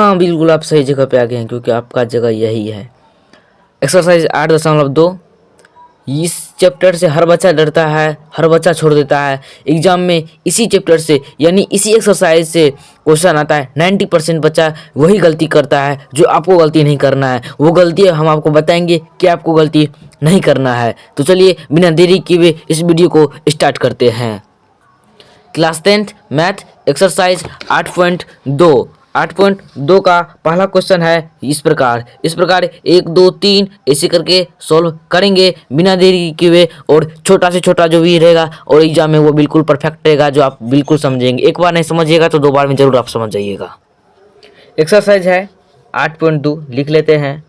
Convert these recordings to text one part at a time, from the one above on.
हाँ बिल्कुल आप सही जगह पे आ गए हैं, क्योंकि आपका जगह यही है। एक्सरसाइज 8.2। इस चैप्टर से हर बच्चा डरता है, हर बच्चा छोड़ देता है। एग्जाम में इसी चैप्टर से यानी इसी एक्सरसाइज से क्वेश्चन आता है। 90% बच्चा वही गलती करता है जो आपको गलती नहीं करना है। वो गलती हम आपको बताएंगे कि आपको गलती नहीं करना है। तो चलिए बिना देरी किए हुए इस वीडियो को स्टार्ट करते हैं। क्लास 10th मैथ एक्सरसाइज 8.2 8.2 का पहला क्वेश्चन है इस प्रकार 1 2 3 ऐसे करके सॉल्व करेंगे बिना देरी किए हुए, और छोटा से छोटा जो भी रहेगा और एग्जाम में वो बिल्कुल परफेक्ट रहेगा, जो आप बिल्कुल समझेंगे। एक बार नहीं समझिएगा तो 2 बार में जरूर आप समझ जाइएगा। एक्सरसाइज है 8.2, लिख लेते हैं।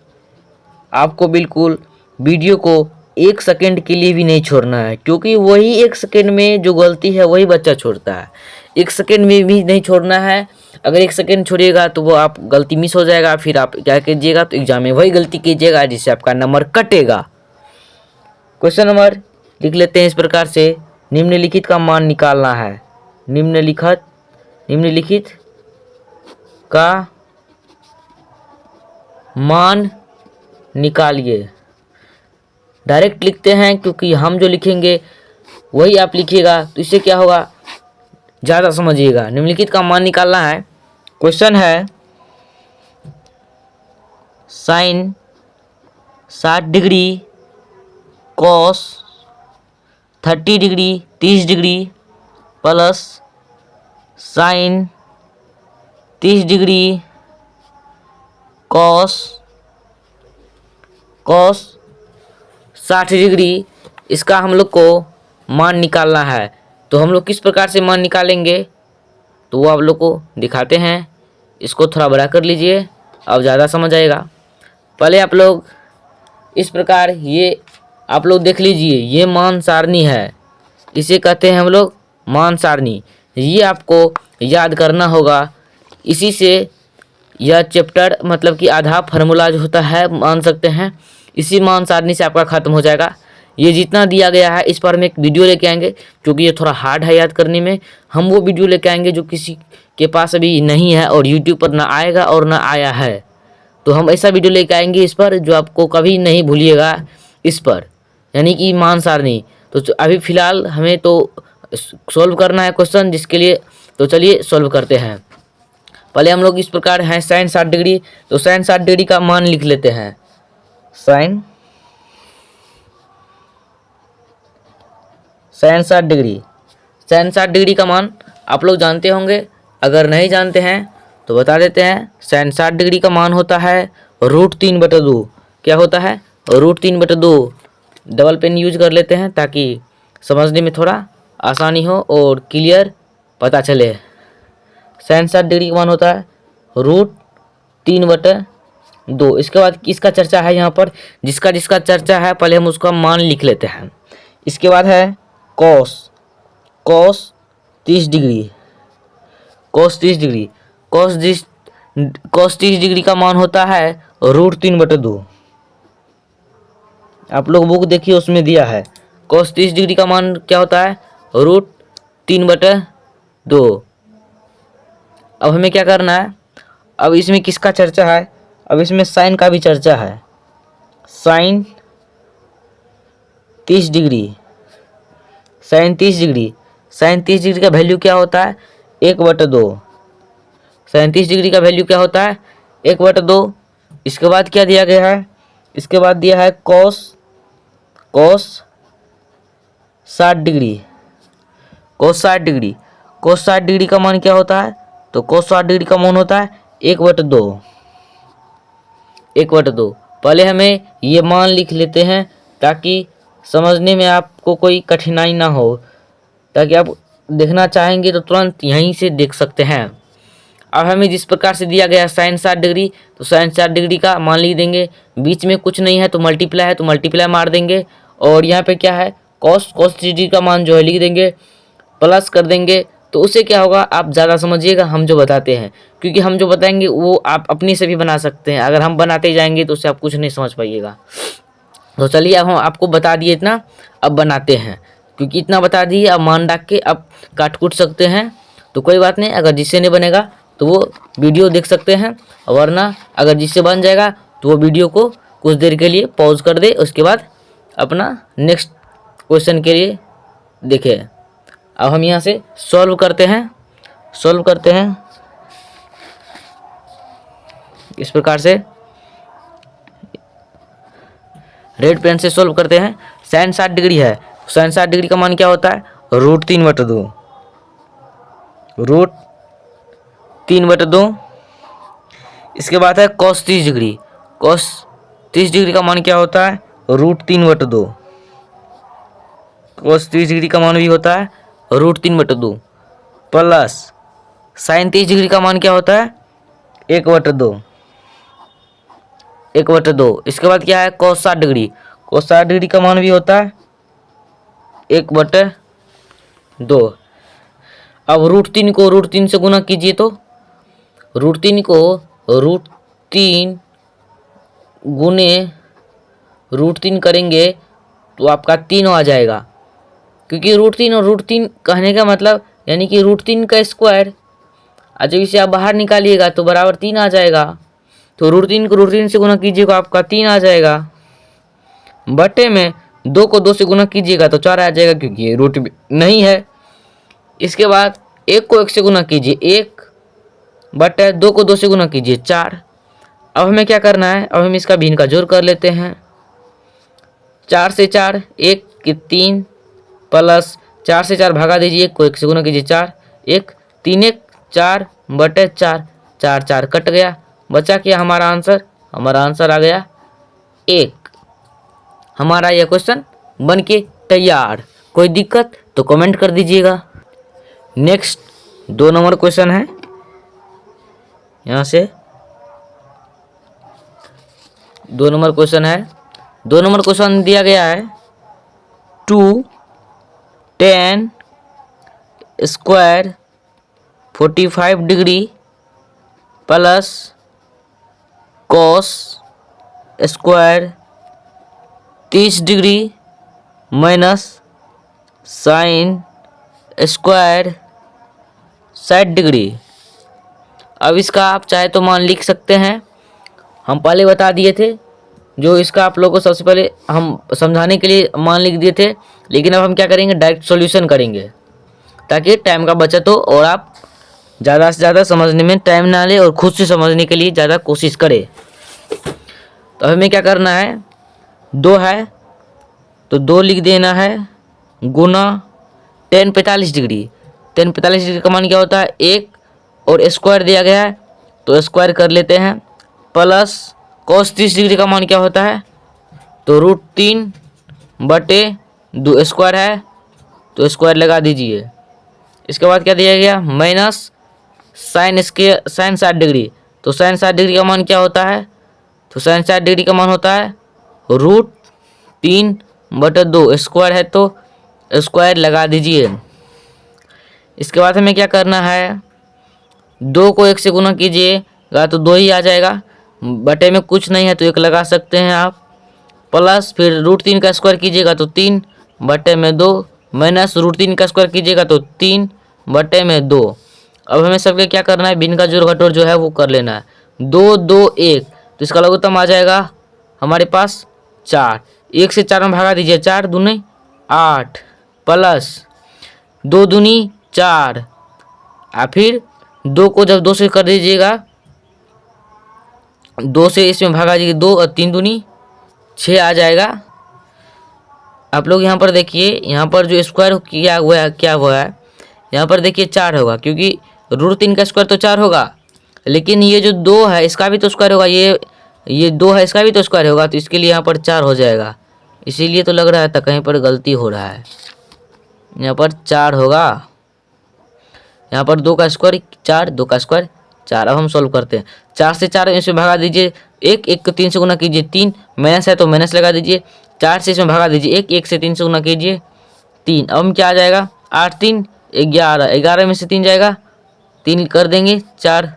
आपको बिल्कुल वीडियो को 1 सेकेंड के लिए भी नहीं छोड़ना है, क्योंकि वही 1 सेकेंड में जो गलती है वही बच्चा छोड़ता है। 1 सेकेंड में भी नहीं छोड़ना है। अगर 1 सेकेंड छोड़िएगा तो वो आप गलती मिस हो जाएगा, फिर आप क्या कीजिएगा तो एग्जाम में वही गलती कीजिएगा जिससे आपका नंबर कटेगा। क्वेश्चन नंबर लिख लेते हैं इस प्रकार से। निम्नलिखित का मान निकालना है। निम्नलिखित का मान निकालिए। डायरेक्ट लिखते हैं, क्योंकि हम जो लिखेंगे वही आप लिखिएगा, तो इससे क्या होगा ज़्यादा समझिएगा। निम्नलिखित का मान निकालना है। क्वेश्चन है sine 60 degree cos 30 degree 30 degree plus sine 30 degree cos 60 degree, इसका हम लोग को मान निकालना है। तो हम लोग किस प्रकार से मान निकालेंगे तो वो आप लोग को दिखाते हैं। इसको थोड़ा बड़ा कर लीजिए, अब ज़्यादा समझ आएगा। पहले आप लोग इस प्रकार ये आप लोग देख लीजिए, ये मान सारणी है, इसे कहते हैं हम लोग मान सारणी। ये आपको याद करना होगा। इसी से यह चैप्टर मतलब कि आधा फार्मूला जो होता है मान सकते हैं, इसी मान सारणी से आपका ख़त्म हो जाएगा। ये जितना दिया गया है इस पर हम एक वीडियो लेके आएंगे, क्योंकि ये थोड़ा हार्ड है याद करने में। हम वो वीडियो लेके आएंगे जो किसी के पास अभी नहीं है और यूट्यूब पर ना आएगा और ना आया है। तो हम ऐसा वीडियो लेके आएंगे इस पर जो आपको कभी नहीं भूलिएगा इस पर, यानी कि मान सारणी। तो अभी फ़िलहाल हमें तो सॉल्व करना है क्वेश्चन, जिसके लिए तो चलिए सॉल्व करते हैं। पहले हम लोग इस प्रकार हैं साइन 60 डिग्री, तो साइन 60 डिग्री का मान लिख लेते हैं। साइन 60 डिग्री, साइन 60 डिग्री का मान आप लोग जानते होंगे। अगर नहीं जानते हैं तो बता देते हैं। साइन 60 डिग्री का मान होता है √3/2। क्या होता है? √3/2। डबल पेन यूज कर लेते हैं ताकि समझने में थोड़ा आसानी हो और क्लियर पता चले। साइन 60 डिग्री का मान होता है √3/2। इसके बाद किसका चर्चा है यहाँ पर, जिसका चर्चा है पहले हम उसका मान लिख लेते हैं। इसके बाद है cos 30 degree, cos 30 degree, cos 30 degree का मान होता है √3/2। आप लोग बुक देखिए, उसमें दिया है कॉस 30 डिग्री का मान क्या होता है √3/2। अब हमें क्या करना है, अब इसमें किसका चर्चा है, अब इसमें साइन का भी चर्चा है। Sine 30 degree, sine 30 degree, sine 30 degree का वैल्यू क्या होता है 1/2। साइन 30 डिग्री का वैल्यू क्या होता है 1/2। इसके बाद क्या दिया गया है, इसके बाद दिया है cos 60 degree, cos 60 degree, cos 60 degree का मान क्या होता है, तो कॉस 60 डिग्री का मान होता है 1/2। पहले हमें ये मान लिख लेते हैं ताकि समझने में आपको कोई कठिनाई ना हो, ताकि आप देखना चाहेंगे तो तुरंत यहीं से देख सकते हैं। अब हमें जिस प्रकार से दिया गया साइन 60 डिग्री, तो साइन 60 डिग्री का मान लिख देंगे। बीच में कुछ नहीं है तो मल्टीप्लाई है तो मल्टीप्लाई मार देंगे, और यहाँ पे क्या है कॉस 30 डिग्री का मान जो है लिख देंगे, प्लस कर देंगे। तो उससे क्या होगा आप ज़्यादा समझिएगा हम जो बताते हैं, क्योंकि हम जो बताएंगे वो आप अपने से भी बना सकते हैं। अगर हम बनाते जाएंगे तो उससे आप कुछ नहीं समझ पाइएगा। तो चलिए अब हम आपको बता दिए इतना, अब बनाते हैं, क्योंकि इतना बता दिए। अब मान डाक के अब काट कूट सकते हैं तो कोई बात नहीं, अगर जिससे नहीं बनेगा तो वो वीडियो देख सकते हैं, वरना अगर जिससे बन जाएगा तो वो वीडियो को कुछ देर के लिए पॉज कर दे, उसके बाद अपना नेक्स्ट क्वेश्चन के लिए देखे। अब हम यहाँ से सॉल्व करते हैं इस प्रकार से रेड पेन से सॉल्व करते हैं। साइन 60 डिग्री है, साइन 60 डिग्री का मान क्या होता है, √3/2। √3/2। इसके बाद है cos 30 डिग्री। cos 30 डिग्री का मान क्या होता है, √3/2। cos 30 डिग्री का मान भी होता है √3/2 प्लस साइन 30 डिग्री का मान क्या होता है, 1/2। इसके बाद क्या है, cos 60 डिग्री। cos 60 डिग्री का मान भी होता है 1/2। अब √3 को √3 से गुना कीजिए तो √3 को √3 गुने √3 करेंगे तो आपका 3 आ जाएगा, क्योंकि √3 और √3 कहने का मतलब यानी कि √3 का स्क्वायर। जब इसे आप बाहर निकालिएगा तो बराबर 3 आ जाएगा। तो √3 को √3 से गुना कीजिएगा आपका 3 आ जाएगा, बटे में 2 को 2 से गुना कीजिएगा तो 4 आ जाएगा, क्योंकि ये रूट नहीं है। इसके बाद 1 को 1 से गुना कीजिए 1, बटे 2 को 2 से गुना कीजिए 4। अब हमें क्या करना है, अब हम इसका भिन्न का जोड़ कर लेते हैं। 4 से 4 1 की 3 प्लस 4 से 4 भागा दीजिए, 1 को 1 से गुना कीजिए 4, 1 3 1 4 बटे 4, 4 4 कट गया, बचा क्या हमारा आंसर आ गया 1। हमारा यह क्वेश्चन बन के तैयार। कोई दिक्कत तो कमेंट कर दीजिएगा। नेक्स्ट 2 नंबर क्वेश्चन है, यहाँ से 2 नंबर क्वेश्चन है। 2 नंबर क्वेश्चन दिया गया है 2 tan square 45 degree plus cos square 30 degree minus sine square 60 degree. अब इसका आप चाहे तो मान लिख सकते हैं, हम पहले बता दिए थे। जो इसका आप लोगों को सबसे पहले हम समझाने के लिए मान लिख दिए थे, लेकिन अब हम क्या करेंगे, डायरेक्ट सॉल्यूशन करेंगे ताकि टाइम का बचत हो और आप ज़्यादा से ज़्यादा समझने में टाइम ना ले और खुद से समझने के लिए ज़्यादा कोशिश करें। तो हमें क्या करना है, 2 है तो 2 लिख देना है, गुना tan 45 डिग्री। tan 45 डिग्री का मान क्या होता है 1, और स्क्वायर दिया गया है तो स्क्वायर कर लेते हैं, प्लस cos 30 डिग्री का मान क्या होता है, तो √3/2 स्क्वायर है तो स्क्वायर लगा दीजिए। इसके बाद क्या दिया गया, माइनस साइन 60 डिग्री। तो साइन 60 डिग्री का मान क्या होता है, तो साइन 60 डिग्री का मान होता है √3/2 स्क्वायर है तो स्क्वायर लगा दीजिए। इसके बाद हमें क्या करना है, 2 को 1 से गुना कीजिएगा तो 2 ही आ जाएगा, बटे में कुछ नहीं है तो 1 लगा सकते हैं आप, प्लस फिर √3 का स्क्वायर कीजिएगा तो 3 बटे में 2, माइनस √3 का स्क्वायर कीजिएगा तो 3 बटे में 2। अब हमें सबके क्या करना है, भिन्न का जोड़ घटोड़ जो है वो कर लेना है। 2 2 1 तो इसका लघुत्तम आ जाएगा हमारे पास 4। 1 से 4 में भागा दीजिए, 4 दूनी 8 प्लस 2 दूनी 4, फिर 2 को जब 2 से कर दीजिएगा, 2 से इसमें भागा दीजिए 2 और 3 दूनी 6 आ जाएगा। आप लोग यहाँ पर देखिए, यहाँ पर जो स्क्वायर किया हुआ है क्या हुआ है, यहाँ पर देखिए 4 होगा, क्योंकि √3 का स्क्वायर तो 4 होगा, लेकिन ये जो 2 है इसका भी तो स्क्वायर होगा, ये 2 है इसका भी तो स्क्वायर होगा, तो इसके लिए यहाँ पर 4 हो जाएगा। इसीलिए तो लग रहा था कहीं पर गलती हो रहा है, यहाँ पर 4 होगा, यहाँ पर 2 का स्क्वायर 4, 2 का स्क्वायर 4। अब हम सॉल्व करते हैं। 4 से 4 इसमें भागा दीजिए, 1 1 को 3 से गुना कीजिए 3, माइनस है तो माइनस लगा दीजिए, 4 से इसमें भागा दीजिए 1 1 से 3 से गुना कीजिए 3। अब हम क्या आ जाएगा, 8 3 11, 11 में से 3 जाएगा, 3 कर देंगे, 4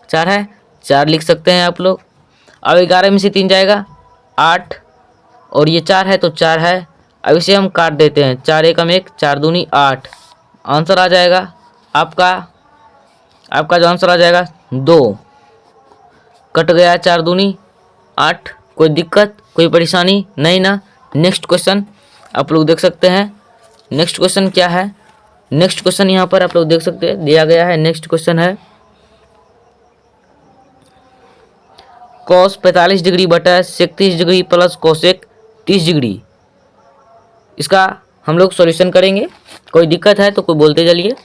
4 है 4 लिख सकते हैं आप लोग। अब 11 में से 3 जाएगा 8, और ये 4 है तो 4 है। अब इसे हम काट देते हैं, 4 1 1, 4 दूनी 8, आंसर आ जाएगा आपका आपका जो आंसर आ जाएगा 2। कट गया 4 दूनी 8। कोई दिक्कत, कोई परेशानी नहीं ना। नेक्स्ट क्वेश्चन आप लोग देख सकते हैं। नेक्स्ट क्वेश्चन क्या है? नेक्स्ट क्वेश्चन यहाँ पर आप लोग देख सकते हैं दिया गया है। नेक्स्ट क्वेश्चन है cos 45 डिग्री बटा sec 30 degree plus cosec 30 degree. इसका हम लोग सॉल्यूशन करेंगे। कोई दिक्कत है तो कोई बोलते चलिए।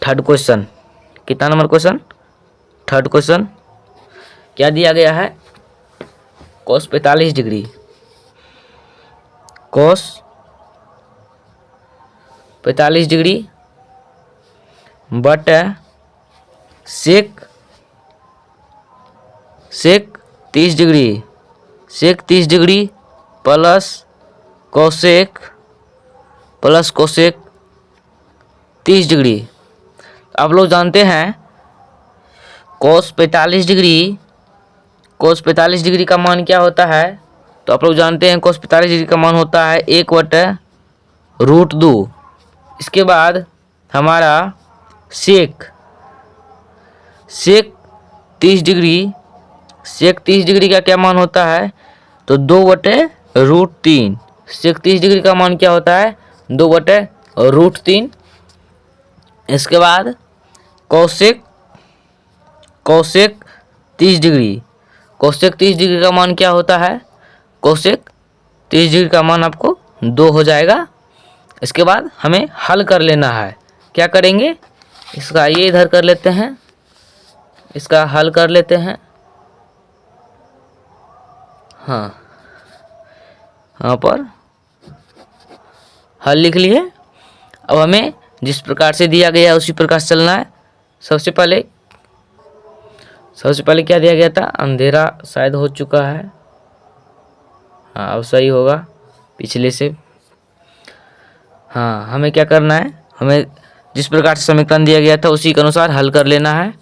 थर्ड क्वेश्चन, कितना नंबर क्वेश्चन? थर्ड क्वेश्चन क्या दिया गया है? cos 45 डिग्री, cos 45 डिग्री बटा sec 30 degree, sec 30 degree plus cosec 30 degree. आप लोग जानते हैं cos 45 डिग्री का मान क्या होता है? तो आप लोग जानते हैं cos 45 डिग्री का मान होता है 1/√2। इसके बाद हमारा sec 30 डिग्री का क्या मान होता है? तो 2/√3। sec 30 डिग्री का मान क्या होता है? 2/√3। इसके बाद cosec 30 डिग्री, cosec 30 डिग्री का मान क्या होता है? cosec 30 डिग्री का मान आपको 2 हो जाएगा। इसके बाद हमें हल कर लेना है। क्या करेंगे? इसका ये इधर कर लेते हैं, इसका हल कर लेते हैं। हाँ, यहाँ पर हल लिख लिए। अब हमें जिस प्रकार से दिया गया है उसी प्रकार से चलना है। सबसे पहले क्या दिया गया था? अंधेरा शायद हो चुका है। हाँ, अब सही होगा पिछले से। हाँ, हमें क्या करना है? हमें जिस प्रकार से समीकरण दिया गया था उसी के अनुसार हल कर लेना है।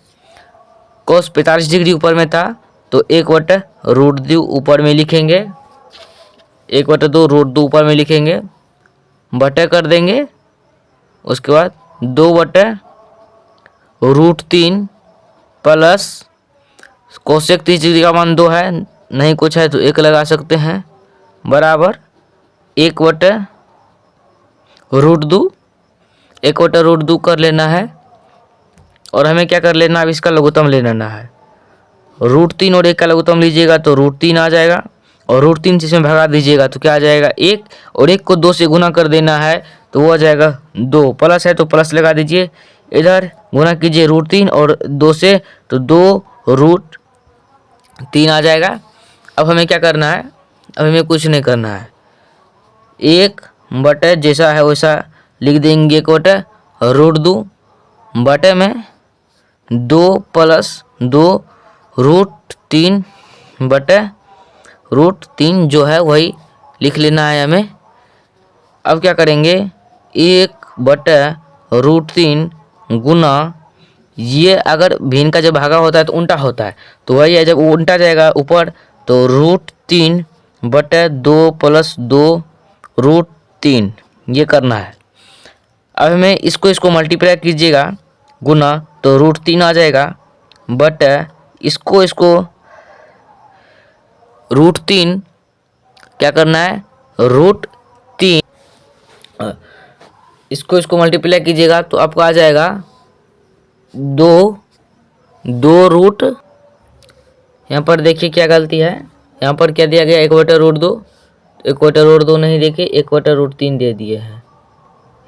cos 45 डिग्री ऊपर में था तो 1/√2 ऊपर में लिखेंगे, 1/2 ऊपर में लिखेंगे, बटे कर देंगे। उसके बाद 2/√3 प्लस cosec 30 डिग्री का मान 2 है, नहीं कुछ है तो 1 लगा सकते हैं, बराबर 1/√2 कर लेना है। और हमें क्या कर लेना है? अब इसका लघुत्तम ले लेना है। √3 और 1 का लघुत्तम लीजिएगा तो √3 आ जाएगा, और √3 से इसमें भगा दीजिएगा तो क्या आ जाएगा? 1, और 1 को 2 से गुना कर देना है तो वो आ जाएगा 2। प्लस है तो प्लस लगा दीजिए, इधर गुना कीजिए √3 और 2 से तो 2√3 आ जाएगा। अब हमें क्या करना है? अब हमें कुछ नहीं करना है। 1 बटे जैसा है वैसा लिख देंगे, 1/√2 बटे में 2 प्लस 2√3 बटे √3 जो है वही लिख लेना है हमें। अब क्या करेंगे? 1/√3 गुना, ये अगर भिन्न का जब भागा होता है तो उल्टा होता है, तो वही है जब उल्टा जाएगा ऊपर तो √3 बटे 2 प्लस 2√3 ये करना है। अब हमें इसको मल्टीप्लाई कीजिएगा गुना तो √3 आ जाएगा, बटे इसको √3 क्या करना है? √3 इसको मल्टीप्लाई कीजिएगा तो आपको आ जाएगा 2 रूट। यहाँ पर देखिए क्या गलती है, यहाँ पर क्या दिया गया? 1/√2, 1/√2 नहीं, देखिए 1/√3 दे दिए हैं।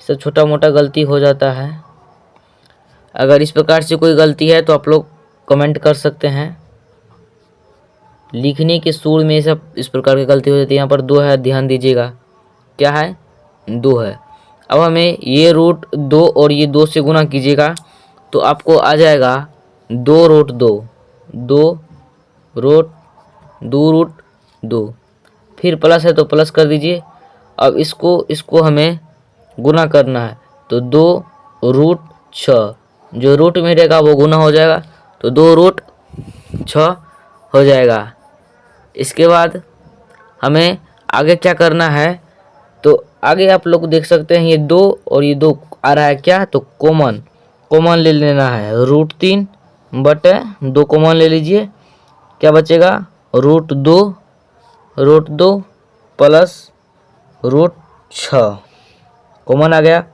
सब छोटा मोटा गलती हो जाता है। अगर इस प्रकार से कोई गलती है तो आप लोग कमेंट कर सकते हैं। लिखने के सुर में सब इस प्रकार की गलती हो जाती है। यहाँ पर 2 है, ध्यान दीजिएगा, क्या है? 2 है। अब हमें ये √2 और ये 2 से गुना कीजिएगा तो आपको आ जाएगा 2√2 फिर प्लस है तो प्लस कर दीजिए। अब इसको हमें गुना करना है तो 2√6, जो रूट में रहेगा वो गुना हो जाएगा तो 2√6 हो जाएगा। इसके बाद हमें आगे क्या करना है? तो आगे आप लोग देख सकते हैं ये 2 और ये 2 आ रहा है क्या, तो कॉमन कॉमन ले लेना है। √3/2 कॉमन ले लीजिए, क्या बचेगा, √2 प्लस √6 कॉमन आ गया।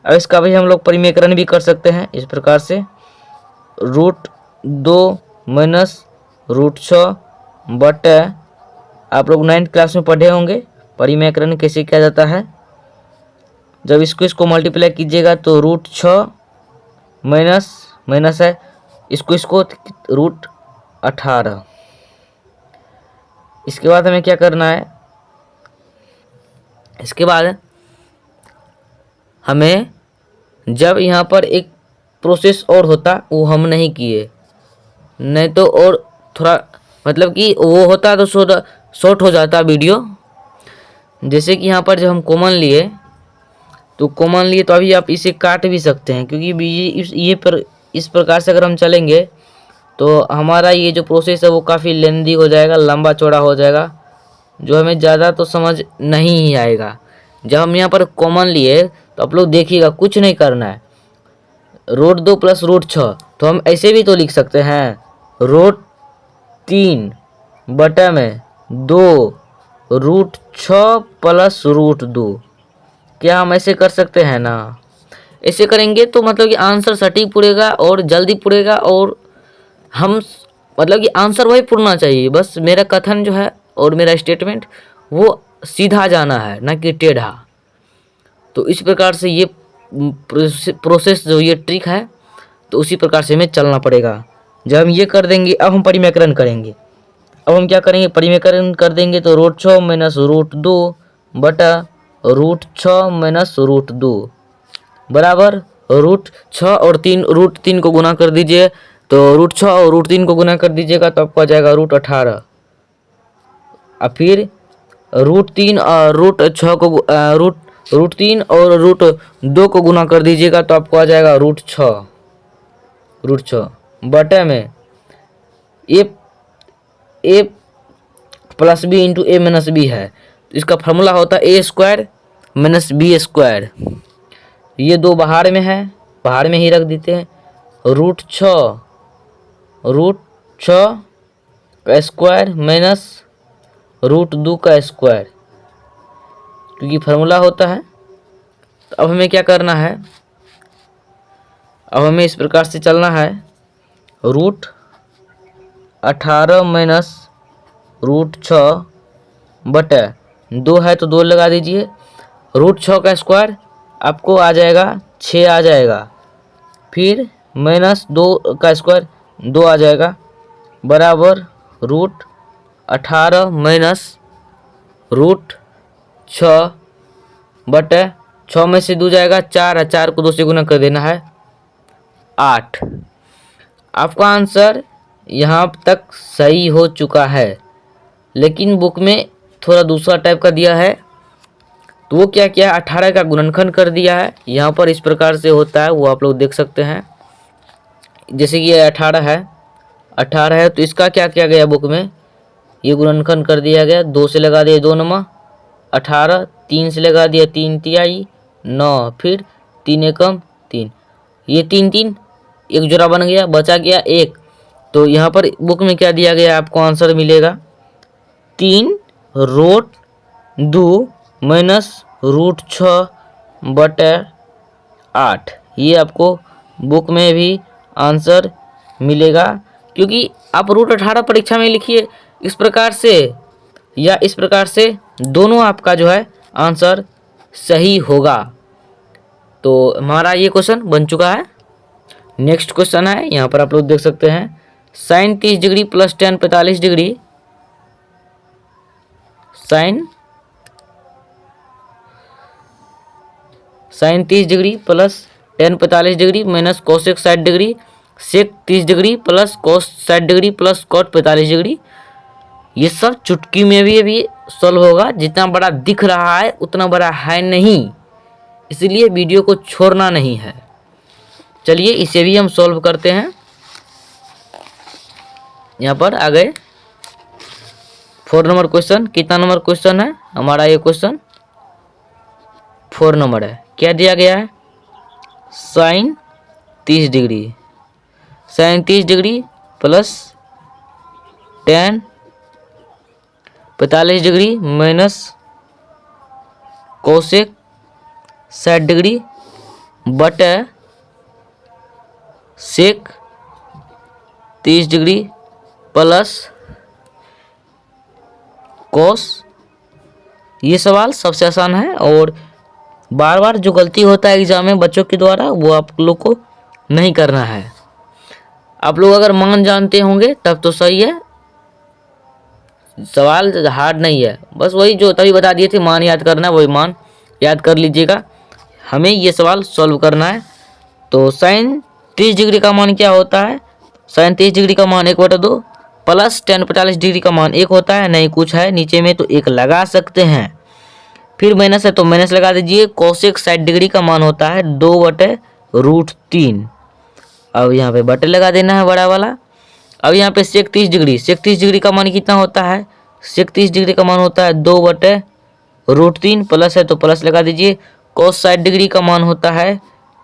अब इसका भी हम लोग परिमेकरण भी कर सकते हैं इस प्रकार से, √2 माइनस √6 बटे, आप लोग 9th क्लास में पढ़े होंगे परिमेकरण कैसे किया जाता है। जब इसको मल्टीप्लाई कीजिएगा तो √6 माइनस है, इसको √18। इसके बाद हमें क्या करना है, इसके बाद हमें जब यहाँ पर एक प्रोसेस और होता वो हम नहीं किए, नहीं तो और थोड़ा मतलब कि वो होता तो शॉर्ट हो जाता वीडियो। जैसे कि यहाँ पर जब हम कॉमन लिए तो अभी आप इसे काट भी सकते हैं, क्योंकि इस प्रकार से अगर हम चलेंगे तो हमारा ये जो प्रोसेस है वो काफ़ी लेंदी हो जाएगा, लंबा चौड़ा हो जाएगा, जो हमें ज़्यादा तो समझ नहीं ही आएगा। जब हम यहाँ पर कॉमन लिए तो आप लोग देखिएगा, कुछ नहीं करना है, √2 प्लस √6, तो हम ऐसे भी तो लिख सकते हैं, √3/2 √6 प्लस √2। क्या हम ऐसे कर सकते हैं ना। ऐसे करेंगे तो मतलब कि आंसर सटीक पूरेगा और जल्दी पूरेगा, और हम मतलब कि आंसर वही पूरना चाहिए, बस मेरा कथन जो है और मेरा स्टेटमेंट वो सीधा जाना है, ना कि टेढ़ा। तो इस प्रकार से ये प्रोसेस जो ये ट्रिक है, तो उसी प्रकार से हमें चलना पड़ेगा। जब हम ये कर देंगे, अब हम परिमेकरण करेंगे। अब हम क्या करेंगे, परिमेकरण कर देंगे तो √6 माइनस √2 बटा √6 माइनस √2 बराबर √6 और √3 को गुना कर दीजिए, तो √6 और √3 को गुना कर दीजिएगा तो आपको आ जाएगा √18। और फिर √3 और √6 को √3 और √2 को गुना कर दीजिएगा तो आपको आ जाएगा √6 बटे में ए प्लस बी इंटू ए माइनस बी है, तो इसका फार्मूला होता है a² माइनस b²। ये दो बाहर में है, बाहर में ही रख देते हैं, √6 का स्क्वायर माइनस √2 का स्क्वायर, क्योंकि फार्मूला होता है। तो अब हमें क्या करना है, अब हमें इस प्रकार से चलना है, √18 माइनस √6 बटे 2 है तो 2 लगा दीजिए, √6 का स्क्वायर आपको आ जाएगा 6 आ जाएगा, फिर माइनस 2 का स्क्वायर 2 आ जाएगा, बराबर √18 माइनस √6 बटे 6 में से 2 जाएगा 4 है, 4 को 2 से गुना कर देना है 8। आपका आंसर यहाँ तक सही हो चुका है, लेकिन बुक में थोड़ा दूसरा टाइप का दिया है, तो वो क्या किया, 18 का गुणनखंड कर दिया है। यहाँ पर इस प्रकार से होता है, वो आप लोग देख सकते हैं। जैसे कि ये 18 है तो इसका क्या किया गया बुक में, ये गुणनखंड कर दिया गया, 2 से लगा दिया 2 नमा 18, 3 से लगा दिया 3 तिहाई 9, फिर 3 एकम 3, ये 3 एक जोड़ा बन गया, बचा गया 1। तो यहाँ पर बुक में क्या दिया गया, आपको आंसर मिलेगा 3√2 माइनस √6 बटे 8। ये आपको बुक में भी आंसर मिलेगा, क्योंकि आप √18 परीक्षा में लिखिए इस प्रकार से या इस प्रकार से, दोनों आपका जो है आंसर सही होगा। तो हमारा ये क्वेश्चन बन चुका है। नेक्स्ट क्वेश्चन है, यहाँ पर आप लोग देख सकते हैं, sin 30 degree plus tan 45 degree, sin 30 degree plus tan 45 degree minus cosec 60 degree, sec 30 degree plus cos 60 degree plus cot 45 degree. ये सब चुटकी में भी अभी सॉल्व होगा, जितना बड़ा दिख रहा है उतना बड़ा है नहीं, इसलिए वीडियो को छोड़ना नहीं है। चलिए इसे भी हम सॉल्व करते हैं। यहाँ पर आ गए 4 नंबर क्वेश्चन। कितना नंबर क्वेश्चन है हमारा, ये क्वेश्चन 4 नंबर है। क्या दिया गया है, sine 30 degree, sine 30 degree plus ten 45 degree minus cosec 60 degree बटे सेक 30 डिग्री प्लस कोस। ये सवाल सबसे आसान है और बार बार जो गलती होता है एग्जाम में बच्चों के द्वारा वो आप लोग को नहीं करना है। आप लोग अगर मान जानते होंगे तब तो सही है, सवाल हार्ड नहीं है, बस वही जो तभी बता दिए थे मान याद करना है, वही मान याद कर लीजिएगा। हमें ये सवाल सॉल्व करना है। तो साइन 30 डिग्री का मान क्या होता है? साइन 30 डिग्री का मान 1/2 प्लस टेन 45 डिग्री का मान 1 होता है, नहीं कुछ है नीचे में तो 1 लगा सकते हैं। फिर माइनस है तो माइनस लगा दीजिए। कोसेक 60 डिग्री का मान होता है 2/√3। अब यहाँ पे बटे लगा देना है बड़ा वाला। अब यहाँ पे सेक 30 डिग्री, सेक 30 डिग्री का मान कितना होता है? सेक 30 डिग्री का मान होता है 2/√3 प्लस है तो प्लस लगा दीजिए। कोस 60 डिग्री का मान होता है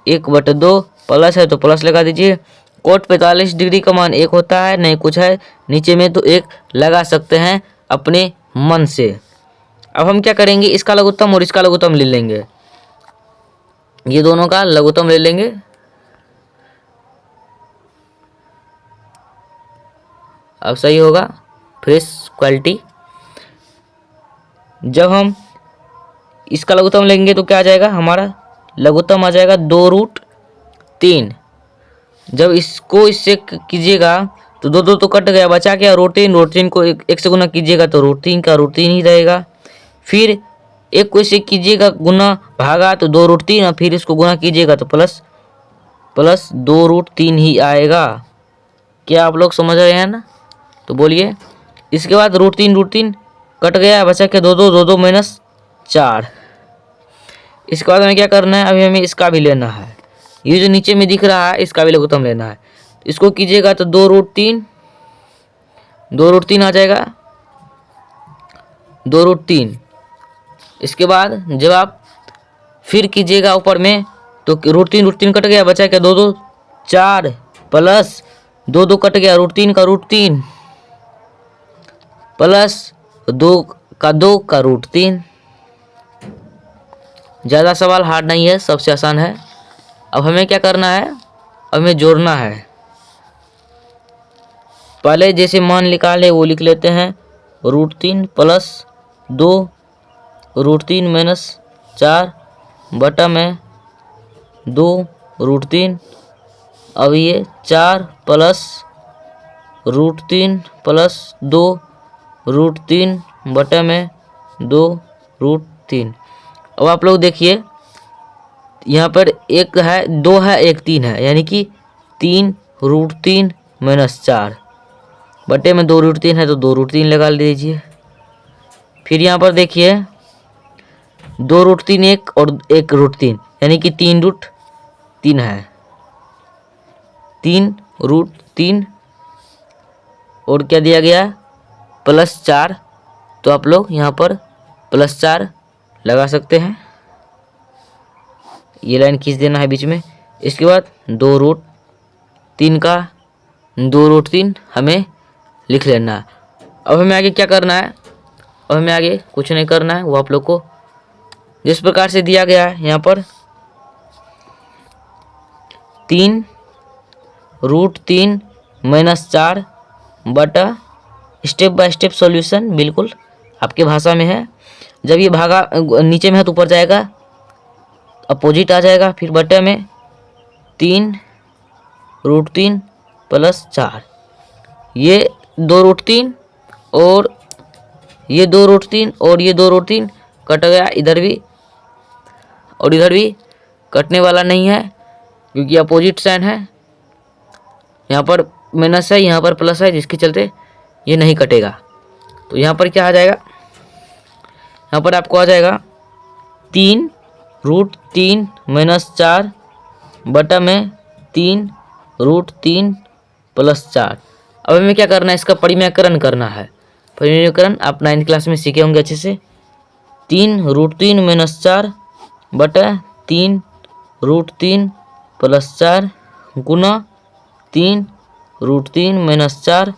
1/2 प्लस है तो प्लस लगा दीजिए। कोट 45 डिग्री का मान 1 होता है, नहीं कुछ है नीचे में तो 1 लगा सकते हैं अपने मन से। अब हम क्या करेंगे, इसका लघुत्तम और इसका लघुत्तम ले लेंगे, ये दोनों का लघुत्तम ले लेंगे। अब सही होगा फ्रेश क्वालिटी। जब हम इसका लघुत्तम लेंगे तो क्या आ जाएगा, हमारा लघुत्तम आ जाएगा 2√3। जब इसको इससे कीजिएगा तो 2 2 तो कट गया, बचा क्या √3 को 1 से गुना कीजिएगा तो √3 का √3 ही रहेगा। फिर 1 को इससे कीजिएगा गुना भागा तो 2√3 और फिर इसको गुना कीजिएगा तो प्लस 2√3 ही आएगा। क्या आप लोग समझ रहे हैं ना? तो बोलिए। इसके बाद √3 कट गया, बचा क्या 2 2 माइनस 4। इसके बाद हमें क्या करना है, अभी हमें इसका भी लेना है, ये जो नीचे में दिख रहा है इसका भी लघुत्तम लेना है। इसको कीजिएगा तो 2√3 आ जाएगा 2√3। इसके बाद जब आप फिर कीजिएगा ऊपर में तो √3 कट गया, बचा क्या 2 2 4 प्लस 2 2 कट गया √3 का √3 प्लस 2 का √3। ज़्यादा सवाल हार्ड नहीं है, सबसे आसान है। अब हमें क्या करना है, अब हमें जोड़ना है। पहले जैसे मान निकाले वो लिख लेते हैं, √3 प्लस 2 √3 माइनस 4 बटा में 2 √3। अब ये 4 प्लस √3 प्लस 2 √3 बटा में 2 √3। अब आप लोग देखिए यहाँ पर 1 है 2 है 1 3 है, यानी कि 3 √3 माइनस 4 बटे में 2 √3 है तो 2 √3 लगा लीजिए। फिर यहाँ पर देखिए 2 √3 1 और 1 √3 यानी कि 3 √3 है, 3 √3 और क्या दिया गया +4। तो आप लोग यहाँ पर +4 लगा सकते हैं, ये लाइन खींच देना है बीच में। इसके बाद 2 √3 का 2 √3 हमें लिख लेना है। अब हमें आगे क्या करना है, अब हमें आगे कुछ नहीं करना है, वो आप लोग को जिस प्रकार से दिया गया है यहाँ पर 3 √3 माइनस 4 बटा स्टेप बाय स्टेप सॉल्यूशन बिल्कुल आपके भाषा में है। जब ये भागा नीचे में है तो ऊपर जाएगा, अपोजिट आ जाएगा, फिर बटे में 3 √3 प्लस 4, ये 2 √3 और ये 2 √3 और ये 2 √3 कट गया, इधर भी और इधर भी कटने वाला नहीं है क्योंकि अपोजिट साइन है। यहाँ पर माइनस है, यहाँ पर प्लस है, जिसके चलते ये नहीं कटेगा। तो यहाँ पर क्या आ जाएगा, यहाँ पर आपको आ जाएगा 3 √3 माइनस 4 बटा में 3 √3 प्लस 4। अब हमें क्या करना है, इसका परिमेयकरण करना है। परिमेयकरण आप 9th क्लास में सीखे होंगे अच्छे से। 3 √3 माइनस 4 बटा 3 √3 +4 गुना 3 √3 -4